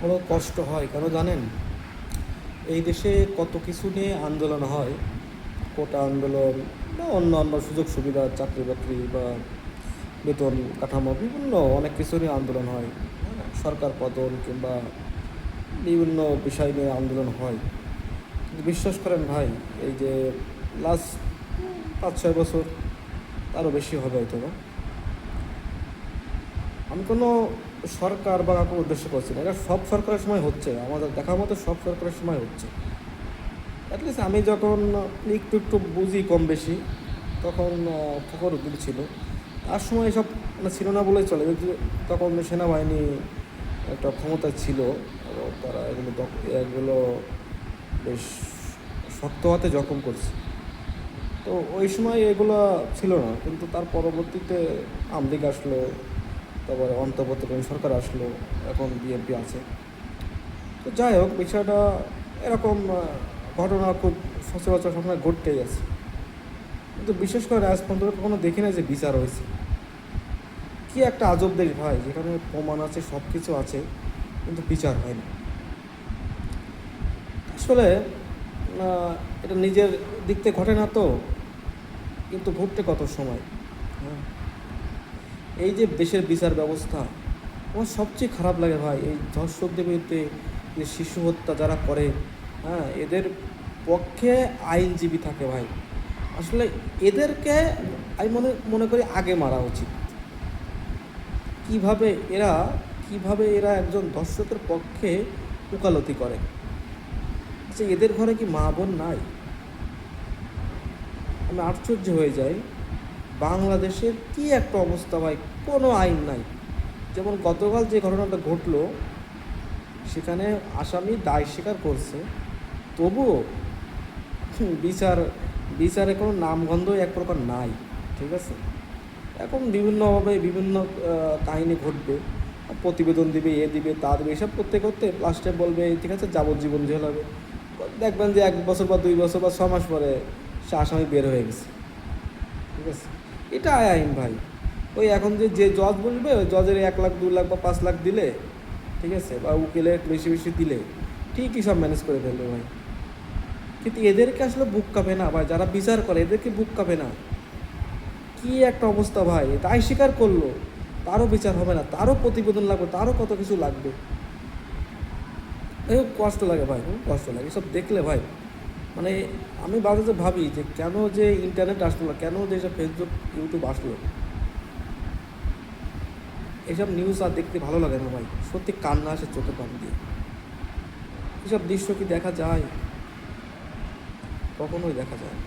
বড় কষ্ট হয়, কেন জানেন? এই দেশে কত কিছু নিয়ে আন্দোলন হয়, কোটা আন্দোলন বা অন্য অন্য সুযোগ সুবিধা, চাকরি বাকরি বা বেতন কাঠামো, বিভিন্ন অনেক কিছু নিয়ে আন্দোলন হয়। সরকার পতন কিংবা বিভিন্ন বিষয় নিয়ে আন্দোলন হয়। কিন্তু বিশ্বাস করেন ভাই, এই যে লাস্ট 5-6 বছর, তারও বেশি হবে হয়তো বা, আমি কোনো সরকার বা কাউকে উদ্দেশ্য করছি না, এটা সব সরকারের সময় হচ্ছে, আমাদের দেখা মতো সব সরকারের সময় হচ্ছে। অ্যাটলিস্ট আমি যখন একটু একটু বুঝি কম বেশি, তখন ফখরুদ্দিন ছিল, তার সময় এসব মানে ছিল না বলেই চলে। কিন্তু তখন সেনাবাহিনী একটা ক্ষমতায় ছিল, এবং তারা এগুলো বেশ শক্ত হাতে জখম করছে। তো ওই সময় এগুলো ছিল না, কিন্তু তার পরবর্তীতে আওয়ামী লীগ আসলো, তারপরে অন্তর্বর্তীকালীন সরকার আসলো, এখন বিএনপি আছে। তো যাই হোক, বিষয়টা এরকম ঘটনা খুব সচরাচর সবসময় ঘটতেই আছে। কিন্তু বিশেষ করে আজ পর্যন্ত কখনো দেখি না যে বিচার হয়েছে। কি একটা আজব দেশ ভাই, যেখানে প্রমাণ আছে, সব কিছু আছে, কিন্তু বিচার হয় না। আসলে এটা নিজের দিক থেকে ঘটে না তো, কিন্তু ঘটতে কত সময়। হ্যাঁ, এই যে দেশের বিচার ব্যবস্থা, আমার সবচেয়ে খারাপ লাগে ভাই এই ধর্ষকদের বিরুদ্ধে যে শিশু হত্যা যারা করে, হ্যাঁ, এদের পক্ষে আইনজীবী থাকে ভাই। আসলে এদেরকে আমি মনে মনে করি আগে মারা উচিত। কিভাবে এরা কিভাবে এরা একজন ধর্ষকের পক্ষে ওকালতি করে? আচ্ছা, এদের ঘরে কি মা বোন নাই? আমি আশ্চর্য হয়ে যাই, বাংলাদেশের কি একটা অবস্থা ভাই, কোনো আইন নাই। যেমন গতকাল যে ঘটনাটা ঘটলো, সেখানে আসামি দায় স্বীকার করছে, তবুও বিচার বিচারে কোনো নামগন্ধ এক প্রকার নাই। ঠিক আছে, এখন বিভিন্নভাবে বিভিন্ন কাহিনী ঘটবে, প্রতিবেদন দিবে, এ দিবে, তা দিবে, এসব করতে করতে লাস্টে বলবে ঠিক আছে যাবজ্জীবন জেল হবে। দেখবেন যে 1 বছর বা 2 বছর বা 6 মাস পরে সে আসামি বের হয়ে গেছে। ঠিক আছে, এটা আইন ভাই। ওই এখন যে যে জজ বলবে, ওই জজের 1 লাখ 2 লাখ বা 5 লাখ দিলে, ঠিক আছে, বা উকিলের বেশি বেশি দিলে ঠিকই সব ম্যানেজ করে ফেলবে ভাই। কিন্তু এদেরকে আসলে বুক কাঁপে না ভাই, যারা বিচার করে এদেরকে বুক কাঁপে না। কি একটা অবস্থা ভাই, তাই স্বীকার করলো, তারও বিচার হবে না, তারও প্রতিবেদন লাগবে, তারও কত কিছু লাগবে। খুব কষ্ট লাগে ভাই, খুব কষ্ট লাগে এসব দেখলে ভাই। মানে আমি বাজারে ভাবি যে কেন যে ইন্টারনেট আসলো না, কেন যে এসব ফেসবুক ইউটিউব আসলো, এসব নিউজ আর দেখতে ভালো লাগে না ভাই, সত্যি কান্না আসে চোখে পানি দিয়ে। এসব দৃশ্য কি দেখা যায়? কখনোই দেখা যায় না।